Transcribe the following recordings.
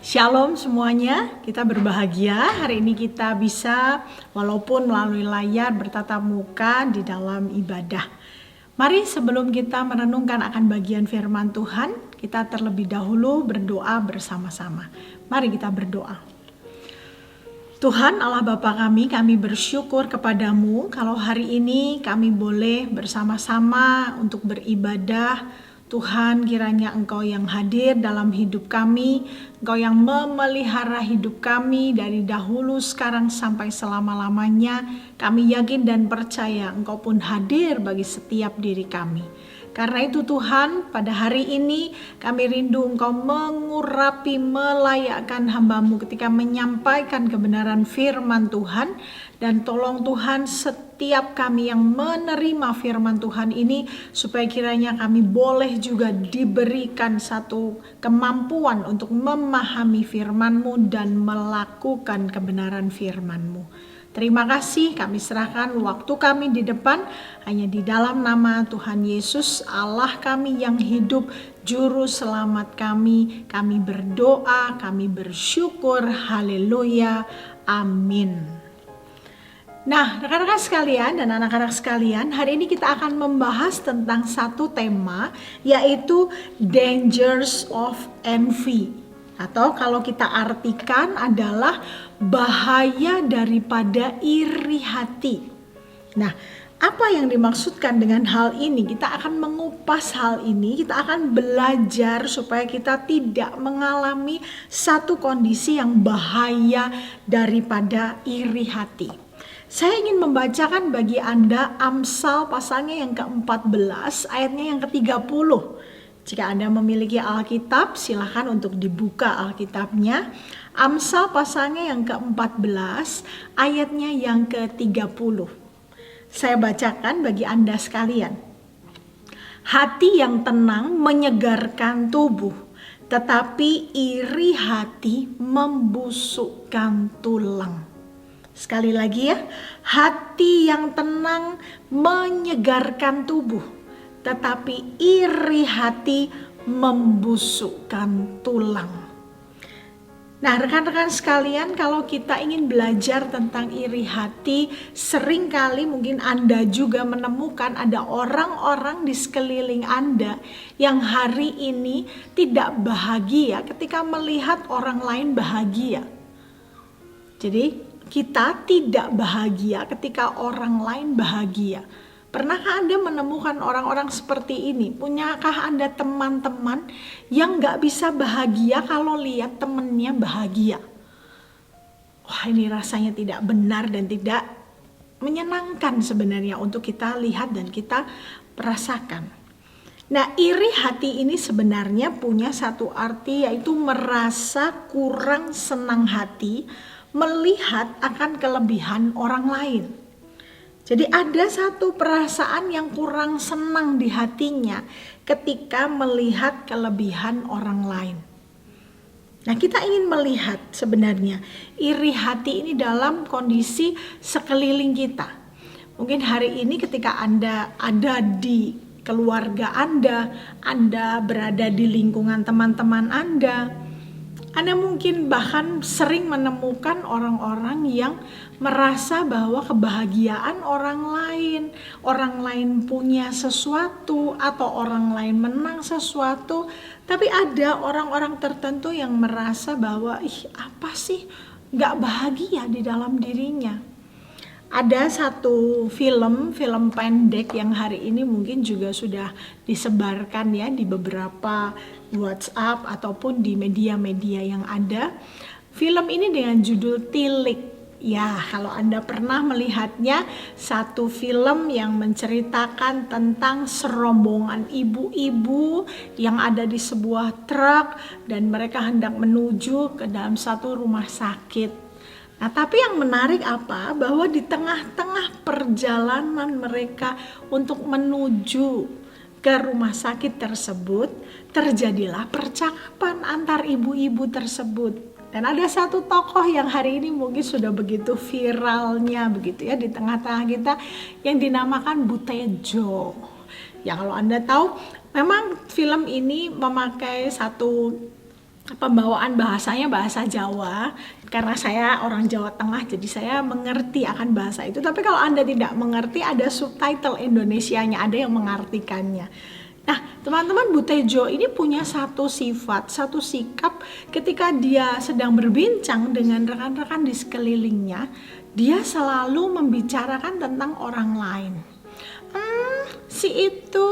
Shalom semuanya, kita berbahagia hari ini kita bisa walaupun melalui layar bertatap muka di dalam ibadah. Mari sebelum kita merenungkan akan bagian firman Tuhan, kita terlebih dahulu berdoa bersama-sama. Mari kita berdoa. Tuhan Allah Bapa kami bersyukur kepadamu kalau hari ini kami boleh bersama-sama untuk beribadah. Tuhan, kiranya Engkau yang hadir dalam hidup kami, Engkau yang memelihara hidup kami dari dahulu, sekarang sampai selama-lamanya. Kami yakin dan percaya Engkau pun hadir bagi setiap diri kami. Karena itu Tuhan, pada hari ini kami rindu Engkau mengurapi, melayakkan hamba-Mu ketika menyampaikan kebenaran firman Tuhan. Dan tolong Tuhan setiap kami yang menerima firman Tuhan ini, supaya kiranya kami boleh juga diberikan satu kemampuan untuk memahami firman-Mu dan melakukan kebenaran firman-Mu. Terima kasih, kami serahkan waktu kami di depan hanya di dalam nama Tuhan Yesus, Allah kami yang hidup, Juru Selamat kami. Kami berdoa, kami bersyukur, haleluya, amin. Nah, rekan-rekan sekalian dan anak-anak sekalian, hari ini kita akan membahas tentang satu tema, yaitu dangers of envy. Atau kalau kita artikan adalah bahaya daripada iri hati. Nah, apa yang dimaksudkan dengan hal ini? Kita akan mengupas hal ini, kita akan belajar supaya kita tidak mengalami satu kondisi yang bahaya daripada iri hati. Saya ingin membacakan bagi Anda Amsal pasalnya yang ke-14 ayatnya yang ke-30. Jika Anda memiliki Alkitab, silakan untuk dibuka Alkitabnya. Amsal pasalnya yang ke-14 ayatnya yang ke-30. Saya bacakan bagi Anda sekalian. Hati yang tenang menyegarkan tubuh, tetapi iri hati membusukkan tulang. Sekali lagi ya, hati yang tenang menyegarkan tubuh, tetapi iri hati membusukkan tulang. Nah, rekan-rekan sekalian, kalau kita ingin belajar tentang iri hati, seringkali mungkin Anda juga menemukan ada orang-orang di sekeliling Anda yang hari ini tidak bahagia ketika melihat orang lain bahagia. Jadi, kita tidak bahagia ketika orang lain bahagia. Pernahkah Anda menemukan orang-orang seperti ini? Punyakah Anda teman-teman yang gak bisa bahagia kalau lihat temennya bahagia? Wah, ini rasanya tidak benar dan tidak menyenangkan sebenarnya untuk kita lihat dan kita rasakan. Nah, iri hati ini sebenarnya punya satu arti, yaitu merasa kurang senang hati melihat akan kelebihan orang lain. Jadi ada satu perasaan yang kurang senang di hatinya ketika melihat kelebihan orang lain. Nah, kita ingin melihat sebenarnya iri hati ini dalam kondisi sekeliling kita. Mungkin hari ini ketika Anda ada di keluarga Anda berada di lingkungan teman-teman Anda mungkin bahkan sering menemukan orang-orang yang merasa bahwa kebahagiaan orang lain punya sesuatu atau orang lain menang sesuatu, tapi ada orang-orang tertentu yang merasa bahwa apa sih gak bahagia di dalam dirinya. Ada satu film pendek yang hari ini mungkin juga sudah disebarkan ya di beberapa WhatsApp ataupun di media-media yang ada. Film ini dengan judul Tilik. Ya, kalau Anda pernah melihatnya, satu film yang menceritakan tentang serombongan ibu-ibu yang ada di sebuah truk dan mereka hendak menuju ke dalam satu rumah sakit. Nah, tapi yang menarik apa? Bahwa di tengah-tengah perjalanan mereka untuk menuju ke rumah sakit tersebut, terjadilah percakapan antar ibu-ibu tersebut. Dan ada satu tokoh yang hari ini mungkin sudah begitu viralnya begitu ya di tengah-tengah kita, yang dinamakan Butejo. Ya, kalau Anda tahu, memang film ini memakai satu pembawaan bahasanya bahasa Jawa, karena saya orang Jawa Tengah jadi saya mengerti akan bahasa itu. Tapi kalau Anda tidak mengerti, ada subtitle Indonesianya, ada yang mengartikannya. Nah, teman-teman, Bu Tejo ini punya satu sifat, satu sikap ketika dia sedang berbincang dengan rekan-rekan di sekelilingnya, dia selalu membicarakan tentang orang lain. Si itu,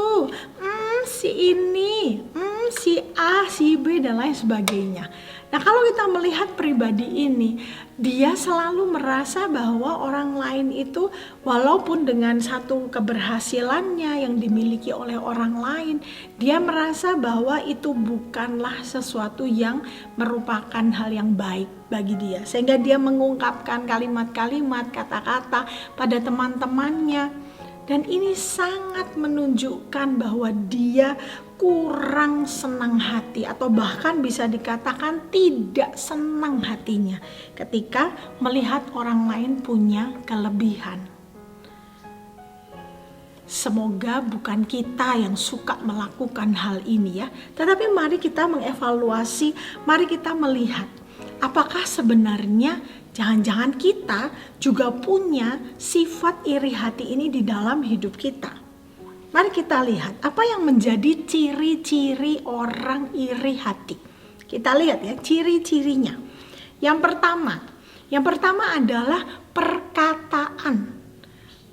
si ini, si A, si B, dan lain sebagainya. Nah, kalau kita melihat pribadi ini, dia selalu merasa bahwa orang lain itu walaupun dengan satu keberhasilannya yang dimiliki oleh orang lain, dia merasa bahwa itu bukanlah sesuatu yang merupakan hal yang baik bagi dia. Sehingga dia mengungkapkan kalimat-kalimat, kata-kata pada teman-temannya. Dan ini sangat menunjukkan bahwa dia kurang senang hati atau bahkan bisa dikatakan tidak senang hatinya ketika melihat orang lain punya kelebihan. Semoga bukan kita yang suka melakukan hal ini ya, tetapi mari kita mengevaluasi, mari kita melihat apakah sebenarnya jangan-jangan kita juga punya sifat iri hati ini di dalam hidup kita. Mari kita lihat apa yang menjadi ciri-ciri orang iri hati. Kita lihat ya ciri-cirinya. Yang pertama adalah perkataan.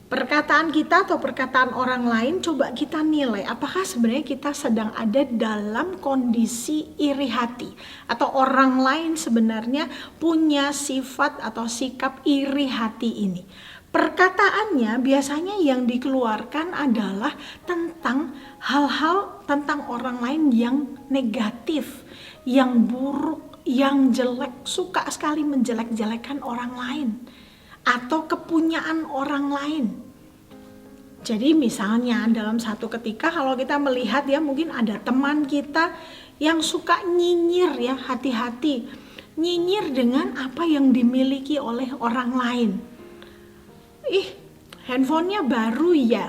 Perkataan kita atau perkataan orang lain, coba kita nilai apakah sebenarnya kita sedang ada dalam kondisi iri hati atau orang lain sebenarnya punya sifat atau sikap iri hati ini. Perkataannya biasanya yang dikeluarkan adalah tentang hal-hal tentang orang lain yang negatif, yang buruk, yang jelek, suka sekali menjelek-jelekan orang lain atau kepunyaan orang lain. Jadi misalnya dalam satu ketika kalau kita melihat ya mungkin ada teman kita yang suka nyinyir ya, hati-hati. Nyinyir dengan apa yang dimiliki oleh orang lain. Handphonenya baru ya.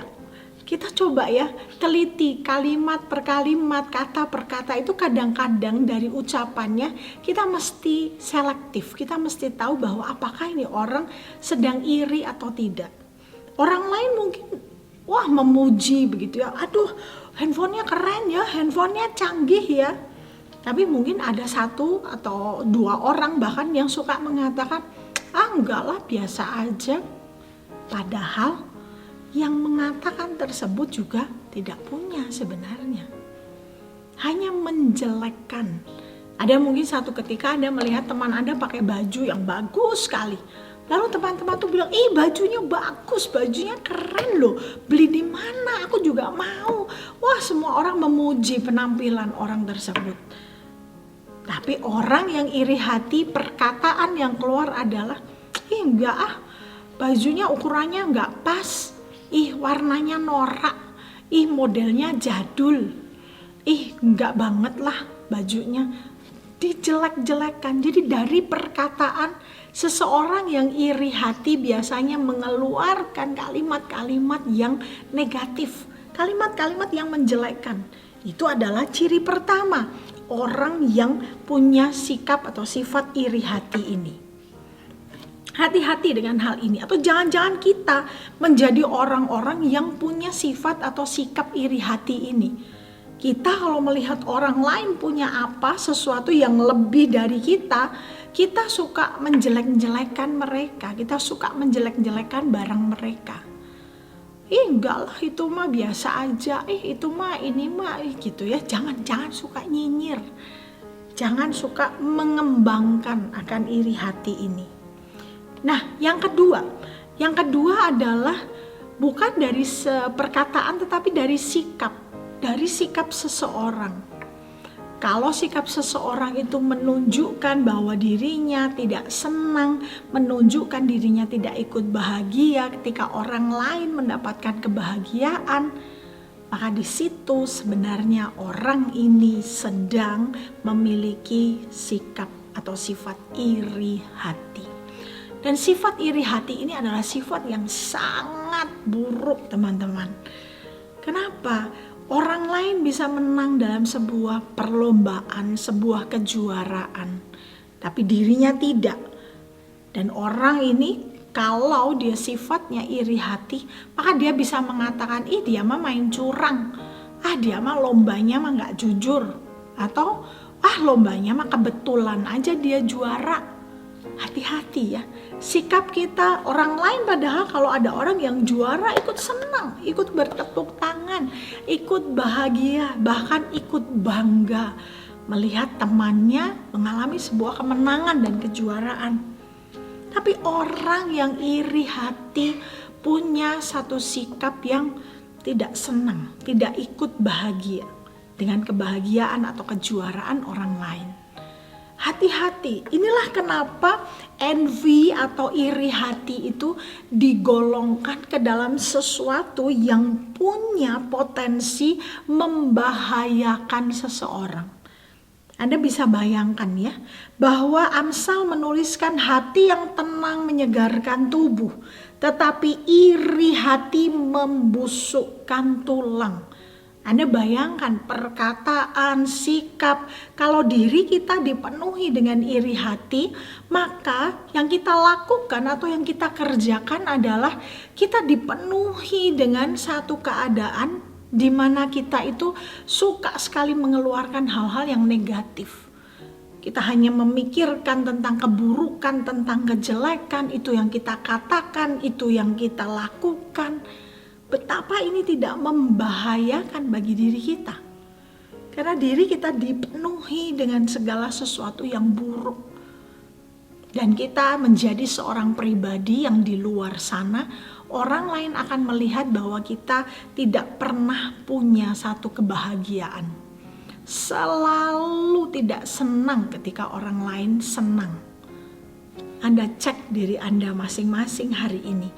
Kita coba ya teliti kalimat per kalimat, kata per kata itu kadang-kadang dari ucapannya kita mesti selektif. Kita mesti tahu bahwa apakah ini orang sedang iri atau tidak. Orang lain mungkin memuji begitu ya. Aduh, handphonenya keren ya, handphonenya canggih ya. Tapi mungkin ada satu atau dua orang bahkan yang suka mengatakan, enggak lah biasa aja. Padahal yang mengatakan tersebut juga tidak punya sebenarnya. Hanya menjelekkan. Ada mungkin satu ketika Anda melihat teman Anda pakai baju yang bagus sekali. Lalu teman-teman tuh bilang, bajunya bagus, bajunya keren loh. Beli di mana? Aku juga mau. Wah, semua orang memuji penampilan orang tersebut. Tapi orang yang iri hati, perkataan yang keluar adalah, enggak ah, bajunya ukurannya enggak pas. Warnanya norak, modelnya jadul, enggak banget lah bajunya, dijelek-jelekan. Jadi dari perkataan seseorang yang iri hati biasanya mengeluarkan kalimat-kalimat yang negatif, kalimat-kalimat yang menjelekkan. Itu adalah ciri pertama orang yang punya sikap atau sifat iri hati ini. Hati-hati dengan hal ini, atau jangan-jangan kita menjadi orang-orang yang punya sifat atau sikap iri hati ini. Kita kalau melihat orang lain punya apa, sesuatu yang lebih dari kita suka menjelek-jelekan mereka, kita suka menjelek-jelekan barang mereka. Enggak lah, itu mah biasa aja, itu mah ini mah gitu ya. Jangan suka nyinyir, jangan suka mengembangkan akan iri hati ini. Nah, yang kedua adalah bukan dari perkataan tetapi dari sikap seseorang. Kalau sikap seseorang itu menunjukkan bahwa dirinya tidak senang, menunjukkan dirinya tidak ikut bahagia ketika orang lain mendapatkan kebahagiaan, maka di situ sebenarnya orang ini sedang memiliki sikap atau sifat iri hati. Dan sifat iri hati ini adalah sifat yang sangat buruk, teman-teman. Kenapa? Orang lain bisa menang dalam sebuah perlombaan, sebuah kejuaraan, tapi dirinya tidak. Dan orang ini kalau dia sifatnya iri hati, maka dia bisa mengatakan, ih dia mah main curang, dia mah lombanya mah gak jujur, atau lombanya mah kebetulan aja dia juara. Hati-hati ya, sikap kita orang lain, padahal kalau ada orang yang juara ikut senang, ikut bertepuk tangan, ikut bahagia, bahkan ikut bangga melihat temannya mengalami sebuah kemenangan dan kejuaraan. Tapi orang yang iri hati punya satu sikap yang tidak senang, tidak ikut bahagia dengan kebahagiaan atau kejuaraan orang lain. Hati-hati, inilah kenapa envy atau iri hati itu digolongkan ke dalam sesuatu yang punya potensi membahayakan seseorang. Anda bisa bayangkan ya, bahwa Amsal menuliskan hati yang tenang menyegarkan tubuh, tetapi iri hati membusukkan tulang. Anda bayangkan perkataan, sikap, kalau diri kita dipenuhi dengan iri hati, maka yang kita lakukan atau yang kita kerjakan adalah kita dipenuhi dengan satu keadaan di mana kita itu suka sekali mengeluarkan hal-hal yang negatif. Kita hanya memikirkan tentang keburukan, tentang kejelekan, itu yang kita katakan, itu yang kita lakukan. Betapa ini tidak membahayakan bagi diri kita. Karena diri kita dipenuhi dengan segala sesuatu yang buruk. Dan kita menjadi seorang pribadi yang di luar sana, orang lain akan melihat bahwa kita tidak pernah punya satu kebahagiaan. Selalu tidak senang ketika orang lain senang. Anda cek diri Anda masing-masing hari ini.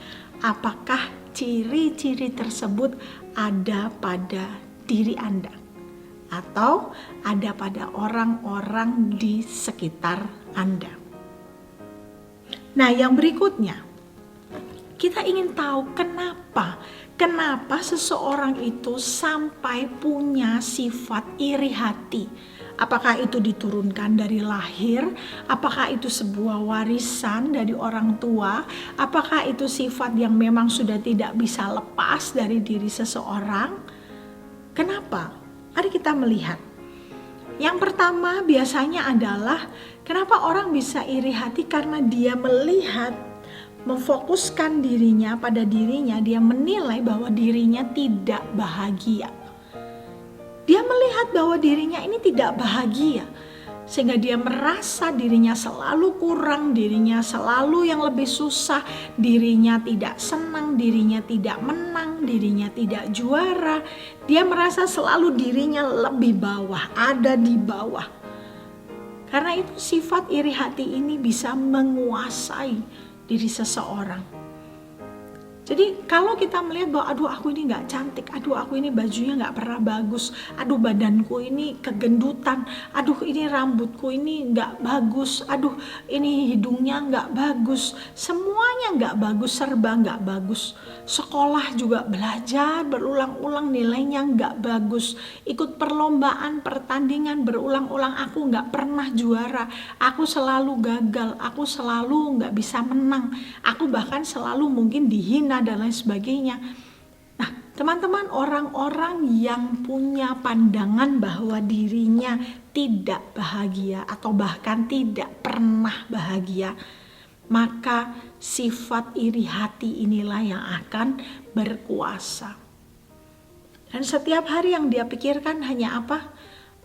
Apakah ciri-ciri tersebut ada pada diri Anda atau ada pada orang-orang di sekitar Anda? Nah, yang berikutnya, kita ingin tahu kenapa seseorang itu sampai punya sifat iri hati. Apakah itu diturunkan dari lahir? Apakah itu sebuah warisan dari orang tua? Apakah itu sifat yang memang sudah tidak bisa lepas dari diri seseorang? Kenapa? Mari kita melihat. Yang pertama biasanya adalah kenapa orang bisa iri hati, karena dia melihat, memfokuskan dirinya pada dirinya, dia menilai bahwa dirinya tidak bahagia. Dia melihat bahwa dirinya ini tidak bahagia, sehingga dia merasa dirinya selalu kurang, dirinya selalu yang lebih susah, dirinya tidak senang, dirinya tidak menang, dirinya tidak juara. Dia merasa selalu dirinya lebih bawah, ada di bawah. Karena itu sifat iri hati ini bisa menguasai diri seseorang. Jadi kalau kita melihat bahwa aduh aku ini gak cantik, aduh aku ini bajunya gak pernah bagus, aduh badanku ini kegendutan, aduh ini rambutku ini gak bagus, aduh ini hidungnya gak bagus, semuanya gak bagus, serba gak bagus. Sekolah juga belajar berulang-ulang nilainya gak bagus, ikut perlombaan, pertandingan berulang-ulang aku gak pernah juara, aku selalu gagal, aku selalu gak bisa menang, aku bahkan selalu mungkin dihina dan lain sebagainya. Nah, teman-teman, orang-orang yang punya pandangan bahwa dirinya tidak bahagia atau bahkan tidak pernah bahagia, maka sifat iri hati inilah yang akan berkuasa. Dan setiap hari yang dia pikirkan hanya apa?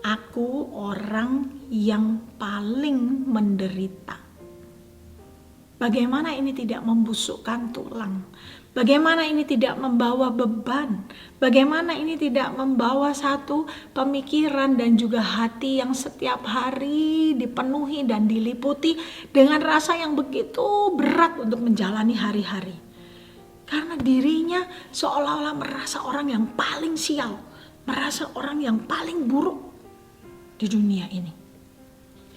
Aku orang yang paling menderita. Bagaimana ini tidak membusukkan tulang? Bagaimana ini tidak membawa beban? Bagaimana ini tidak membawa satu pemikiran dan juga hati yang setiap hari dipenuhi dan diliputi dengan rasa yang begitu berat untuk menjalani hari-hari? Karena dirinya seolah-olah merasa orang yang paling sial, merasa orang yang paling buruk di dunia ini.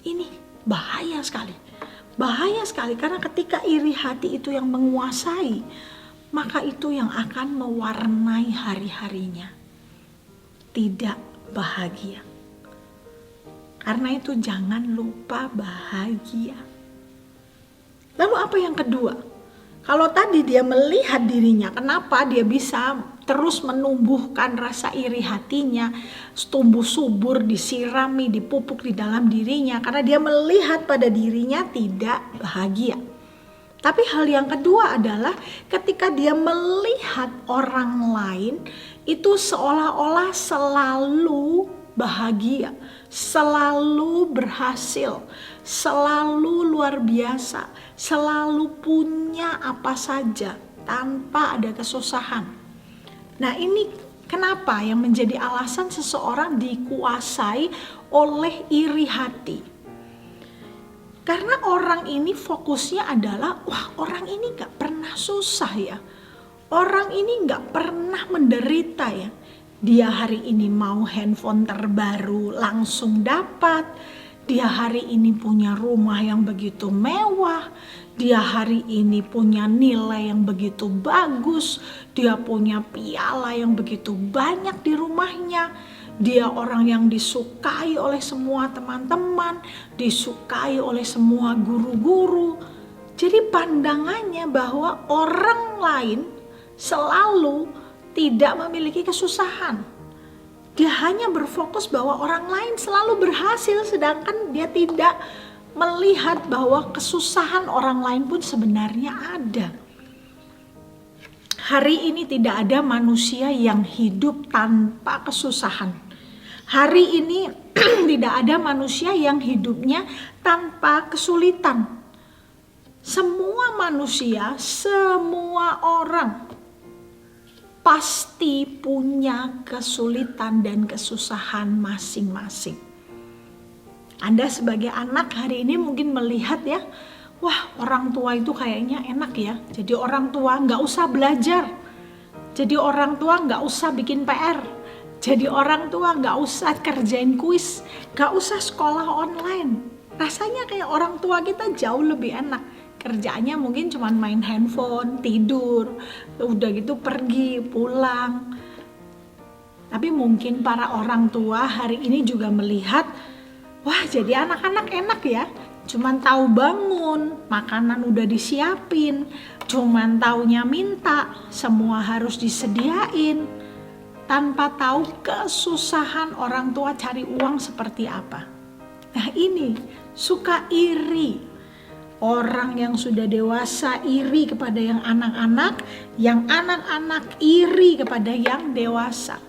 Ini bahaya sekali. Bahaya sekali, karena ketika iri hati itu yang menguasai, maka itu yang akan mewarnai hari-harinya. tidak bahagia. Karena itu jangan lupa bahagia. Lalu apa yang kedua? Kalau tadi dia melihat dirinya, kenapa dia bisa terus menumbuhkan rasa iri hatinya, tumbuh subur, disirami, dipupuk di dalam dirinya, karena dia melihat pada dirinya tidak bahagia. Tapi hal yang kedua adalah ketika dia melihat orang lain itu seolah-olah selalu bahagia, selalu berhasil, selalu luar biasa, selalu punya apa saja tanpa ada kesusahan. Nah, ini kenapa yang menjadi alasan seseorang dikuasai oleh iri hati. Karena orang ini fokusnya adalah, wah, orang ini gak pernah susah ya. Orang ini gak pernah menderita ya. Dia hari ini mau handphone terbaru langsung dapat. Dia hari ini punya rumah yang begitu mewah. Dia hari ini punya nilai yang begitu bagus. Dia punya piala yang begitu banyak di rumahnya. Dia orang yang disukai oleh semua teman-teman, disukai oleh semua guru-guru. Jadi pandangannya bahwa orang lain selalu tidak memiliki kesusahan. Dia hanya berfokus bahwa orang lain selalu berhasil, sedangkan dia tidak melihat bahwa kesusahan orang lain pun sebenarnya ada. Hari ini tidak ada manusia yang hidup tanpa kesusahan. Hari ini tidak ada manusia yang hidupnya tanpa kesulitan. Semua manusia, semua orang pasti punya kesulitan dan kesusahan masing-masing. Anda sebagai anak hari ini mungkin melihat ya, wah, orang tua itu kayaknya enak ya. Jadi orang tua nggak usah belajar. Jadi orang tua nggak usah bikin PR. Jadi orang tua nggak usah kerjain kuis, nggak usah sekolah online. Rasanya kayak orang tua kita jauh lebih enak. Kerjanya mungkin cuma main handphone, tidur, udah gitu pergi, pulang. Tapi mungkin para orang tua hari ini juga melihat, wah, jadi anak-anak enak ya. Cuman tahu bangun, makanan udah disiapin, cuman taunya minta, semua harus disediain. Tanpa tahu kesusahan orang tua cari uang seperti apa. Nah, ini suka iri. Orang yang sudah dewasa iri kepada yang anak-anak, yang anak-anak iri kepada yang dewasa.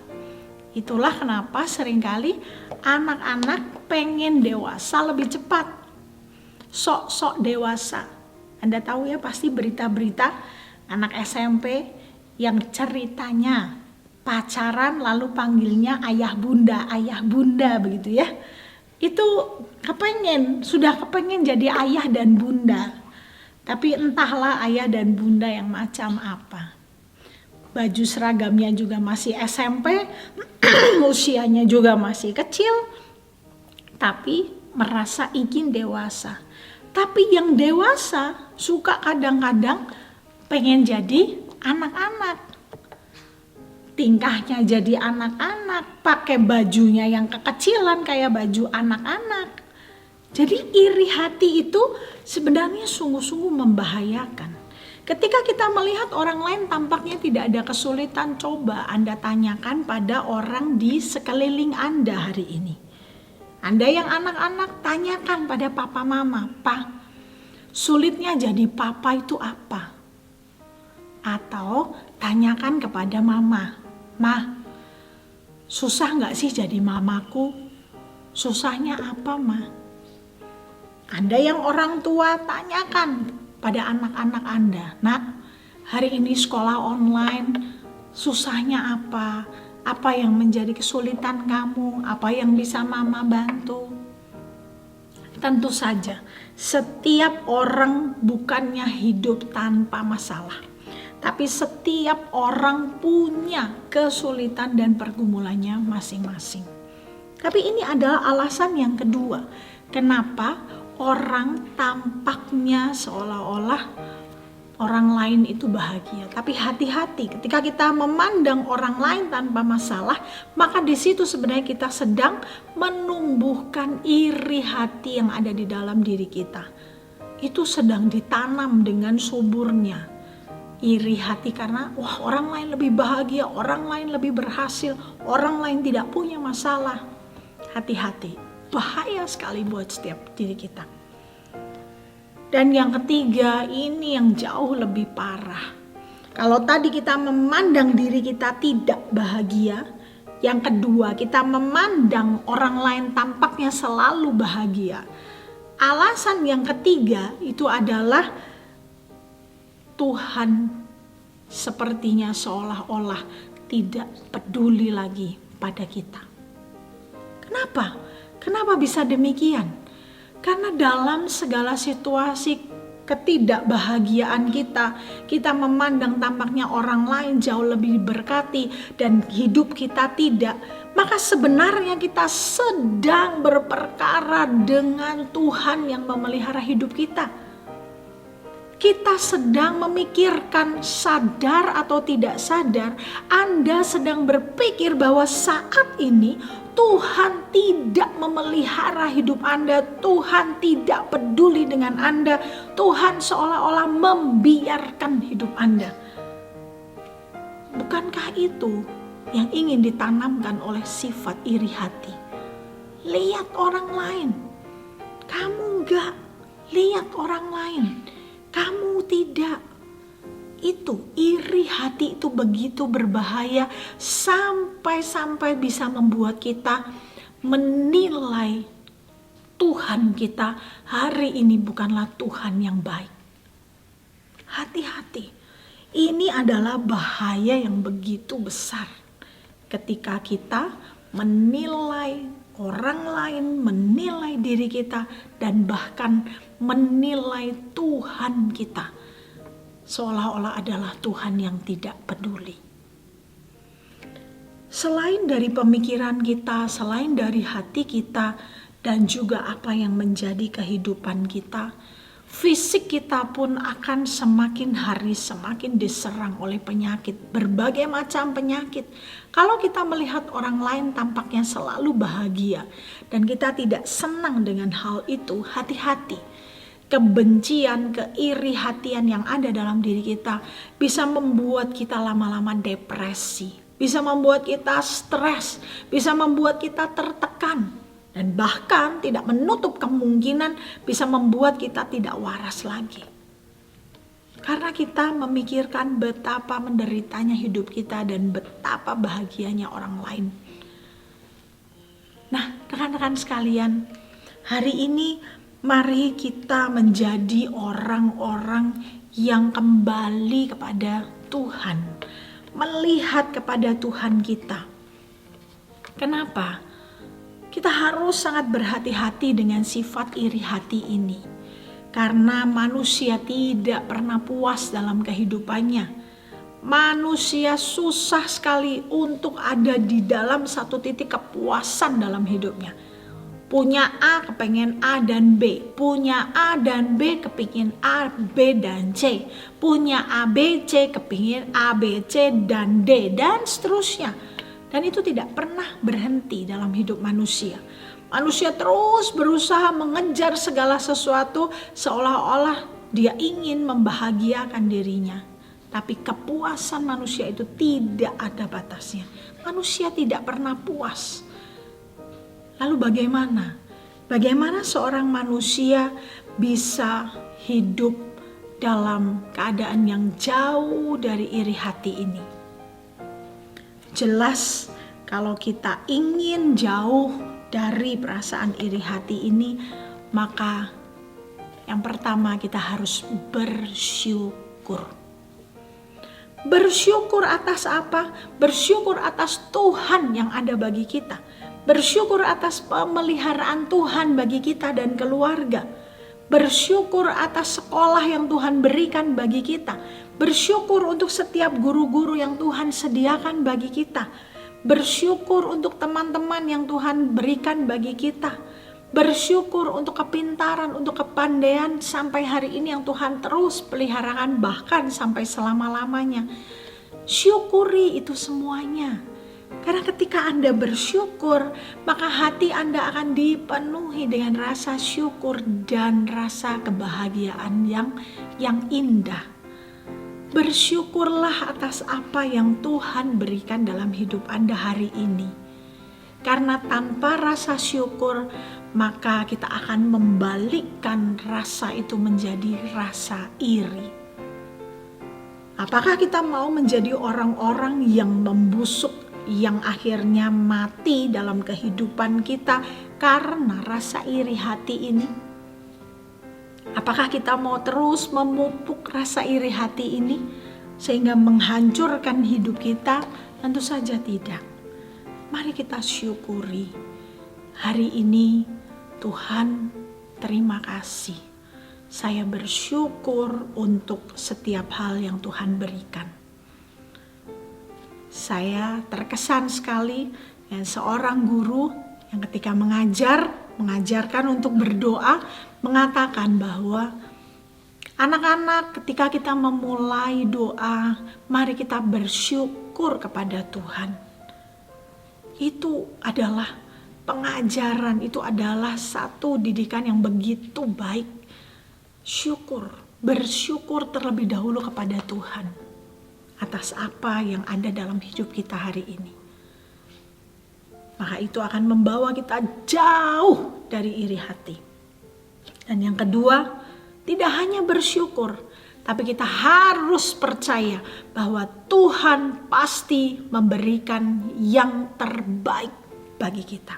Itulah kenapa seringkali anak-anak pengen dewasa lebih cepat. Sok-sok dewasa. Anda tahu ya pasti berita-berita anak SMP yang ceritanya pacaran lalu panggilnya ayah bunda begitu ya. Itu sudah kepengen jadi ayah dan bunda. Tapi entahlah ayah dan bunda yang macam apa. Baju seragamnya juga masih SMP, usianya juga masih kecil, tapi merasa ingin dewasa. Tapi yang dewasa suka kadang-kadang pengen jadi anak-anak. Tingkahnya jadi anak-anak, pakai bajunya yang kekecilan kayak baju anak-anak. Jadi iri hati itu sebenarnya sungguh-sungguh membahayakan. Ketika kita melihat orang lain tampaknya tidak ada kesulitan, coba Anda tanyakan pada orang di sekeliling Anda hari ini. Anda yang anak-anak, tanyakan pada papa mama, Pak, sulitnya jadi papa itu apa? Atau tanyakan kepada mama, Ma, susah gak sih jadi mamaku? Susahnya apa, Ma? Anda yang orang tua, tanyakan pada anak-anak Anda, Nak, hari ini sekolah online, susahnya apa? Apa yang menjadi kesulitan kamu? Apa yang bisa Mama bantu? Tentu saja, setiap orang bukannya hidup tanpa masalah. Tapi setiap orang punya kesulitan dan pergumulannya masing-masing. Tapi ini adalah alasan yang kedua. Kenapa orang tampaknya seolah-olah orang lain itu bahagia. Tapi hati-hati ketika kita memandang orang lain tanpa masalah, maka di situ sebenarnya kita sedang menumbuhkan iri hati yang ada di dalam diri kita. Itu sedang ditanam dengan suburnya. Iri hati karena wah, orang lain lebih bahagia, orang lain lebih berhasil, orang lain tidak punya masalah. Hati-hati, bahaya sekali buat setiap diri kita. Dan yang ketiga, ini yang jauh lebih parah. Kalau tadi kita memandang diri kita tidak bahagia, yang kedua kita memandang orang lain tampaknya selalu bahagia. Alasan yang ketiga itu adalah Tuhan sepertinya seolah-olah tidak peduli lagi pada kita. Kenapa? Kenapa bisa demikian? Karena dalam segala situasi ketidakbahagiaan kita memandang tampaknya orang lain jauh lebih diberkati dan hidup kita tidak. Maka sebenarnya kita sedang berperkara dengan Tuhan yang memelihara hidup kita. Kita sedang memikirkan, sadar atau tidak sadar, Anda sedang berpikir bahwa saat ini Tuhan tidak memelihara hidup Anda, Tuhan tidak peduli dengan Anda, Tuhan seolah-olah membiarkan hidup Anda. Bukankah itu yang ingin ditanamkan oleh sifat iri hati? Lihat orang lain, kamu enggak. Lihat orang lain, kamu tidak. Itu iri hati itu begitu berbahaya sampai bisa membuat kita menilai Tuhan kita hari ini bukanlah Tuhan yang baik. Hati-hati. Ini adalah bahaya yang begitu besar ketika kita menilai orang lain, menilai diri kita, dan bahkan menilai Tuhan kita seolah-olah adalah Tuhan yang tidak peduli. Selain dari pemikiran kita, selain dari hati kita, dan juga apa yang menjadi kehidupan kita, fisik kita pun akan semakin hari semakin diserang oleh penyakit, berbagai macam penyakit. Kalau kita melihat orang lain tampaknya selalu bahagia dan kita tidak senang dengan hal itu, hati-hati. Kebencian, keiri hatian yang ada dalam diri kita bisa membuat kita lama-lama depresi, bisa membuat kita stres, bisa membuat kita tertekan, dan bahkan tidak menutup kemungkinan bisa membuat kita tidak waras lagi. Karena kita memikirkan betapa menderitanya hidup kita dan betapa bahagianya orang lain. Nah, rekan-rekan sekalian, hari ini mari kita menjadi orang-orang yang kembali kepada Tuhan, melihat kepada Tuhan kita. Kenapa? Kita harus sangat berhati-hati dengan sifat iri hati ini. Karena manusia tidak pernah puas dalam kehidupannya. Manusia susah sekali untuk ada di dalam satu titik kepuasan dalam hidupnya. Punya A kepengen A dan B, punya A dan B kepingin A, B dan C, punya A, B, C kepingin A, B, C dan D, dan seterusnya. Dan itu tidak pernah berhenti dalam hidup manusia. Manusia terus berusaha mengejar segala sesuatu seolah-olah dia ingin membahagiakan dirinya. Tapi kepuasan manusia itu tidak ada batasnya. Manusia tidak pernah puas. Lalu bagaimana? Bagaimana seorang manusia bisa hidup dalam keadaan yang jauh dari iri hati ini? Jelas kalau kita ingin jauh dari perasaan iri hati ini, maka yang pertama kita harus bersyukur. Bersyukur atas apa? Bersyukur atas Tuhan yang ada bagi kita. Bersyukur atas pemeliharaan Tuhan bagi kita dan keluarga. Bersyukur atas sekolah yang Tuhan berikan bagi kita. Bersyukur untuk setiap guru-guru yang Tuhan sediakan bagi kita. Bersyukur untuk teman-teman yang Tuhan berikan bagi kita. Bersyukur untuk kepintaran, untuk kepandaian sampai hari ini yang Tuhan terus peliharakan bahkan sampai selama-lamanya. Syukuri itu semuanya. Karena ketika Anda bersyukur, maka hati Anda akan dipenuhi dengan rasa syukur dan rasa kebahagiaan yang indah. Bersyukurlah atas apa yang Tuhan berikan dalam hidup Anda hari ini. Karena tanpa rasa syukur, maka kita akan membalikkan rasa itu menjadi rasa iri. Apakah kita mau menjadi orang-orang yang membusuk, yang akhirnya mati dalam kehidupan kita karena rasa iri hati ini? Apakah kita mau terus memupuk rasa iri hati ini sehingga menghancurkan hidup kita? Tentu saja tidak. Mari kita syukuri. Hari ini Tuhan, terima kasih. Saya bersyukur untuk setiap hal yang Tuhan berikan. Saya terkesan sekali dengan seorang guru yang ketika mengajarkan untuk berdoa, mengatakan bahwa anak-anak ketika kita memulai doa, mari kita bersyukur kepada Tuhan. Itu adalah pengajaran, itu adalah satu didikan yang begitu baik. Bersyukur terlebih dahulu kepada Tuhan atas apa yang ada dalam hidup kita hari ini. Maka itu akan membawa kita jauh dari iri hati. Dan yang kedua, tidak hanya bersyukur, tapi kita harus percaya bahwa Tuhan pasti memberikan yang terbaik bagi kita.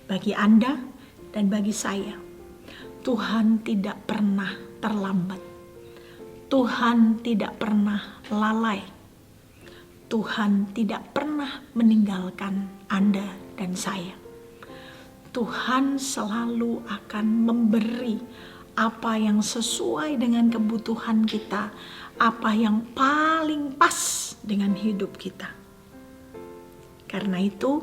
Bagi Anda dan bagi saya, Tuhan tidak pernah terlambat. Tuhan tidak pernah lalai. Tuhan tidak pernah meninggalkan Anda dan saya. Tuhan selalu akan memberi apa yang sesuai dengan kebutuhan kita, apa yang paling pas dengan hidup kita. Karena itu,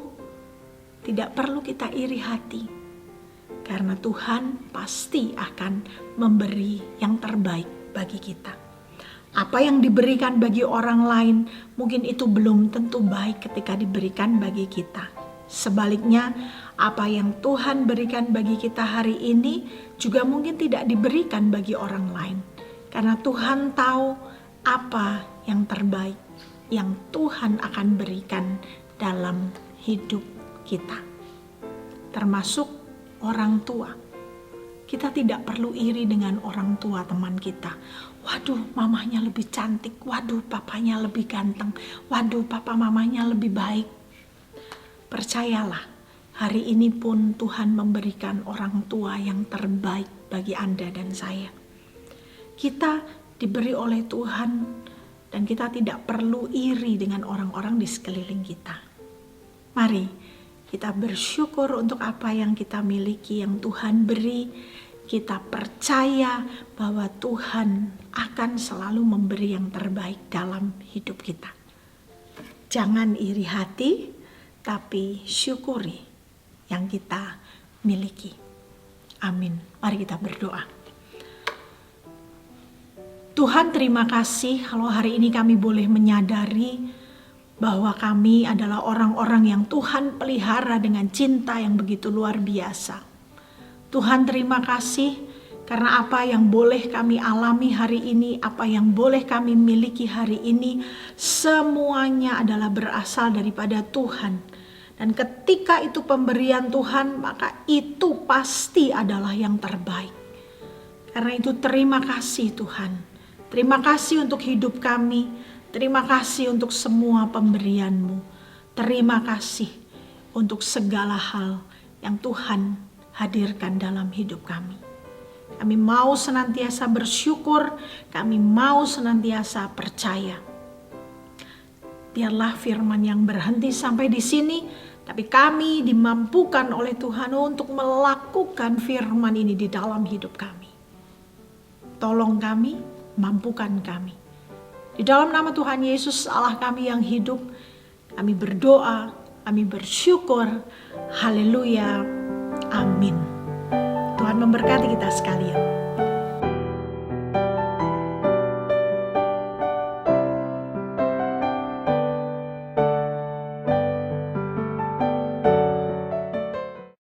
tidak perlu kita iri hati, karena Tuhan pasti akan memberi yang terbaik bagi kita. Apa yang diberikan bagi orang lain, mungkin itu belum tentu baik ketika diberikan bagi kita. Sebaliknya, apa yang Tuhan berikan bagi kita hari ini juga mungkin tidak diberikan bagi orang lain. Karena Tuhan tahu apa yang terbaik yang Tuhan akan berikan dalam hidup kita. Termasuk orang tua. Kita tidak perlu iri dengan orang tua teman kita. Waduh, mamanya lebih cantik. Waduh, papanya lebih ganteng. Waduh, papa mamanya lebih baik. Percayalah, hari ini pun Tuhan memberikan orang tua yang terbaik bagi Anda dan saya. Kita diberi oleh Tuhan dan kita tidak perlu iri dengan orang-orang di sekeliling kita. Mari kita bersyukur untuk apa yang kita miliki, yang Tuhan beri. Kita percaya bahwa Tuhan akan selalu memberi yang terbaik dalam hidup kita. Jangan iri hati, tapi syukuri yang kita miliki. Amin. Mari kita berdoa. Tuhan, terima kasih kalau hari ini kami boleh menyadari bahwa kami adalah orang-orang yang Tuhan pelihara dengan cinta yang begitu luar biasa. Tuhan, terima kasih karena apa yang boleh kami alami hari ini, apa yang boleh kami miliki hari ini, semuanya adalah berasal daripada Tuhan. Dan ketika itu pemberian Tuhan, maka itu pasti adalah yang terbaik. Karena itu terima kasih Tuhan. Terima kasih untuk hidup kami. Terima kasih untuk semua pemberian-Mu. Terima kasih untuk segala hal yang Tuhan hadirkan dalam hidup kami. Kami mau senantiasa bersyukur, kami mau senantiasa percaya. Biarlah firman yang berhenti sampai di sini, tapi kami dimampukan oleh Tuhan untuk melakukan firman ini di dalam hidup kami. Tolong kami, mampukan kami. Di dalam nama Tuhan Yesus, Allah kami yang hidup, kami berdoa, kami bersyukur. Haleluya. Amin. Tuhan memberkati kita sekalian.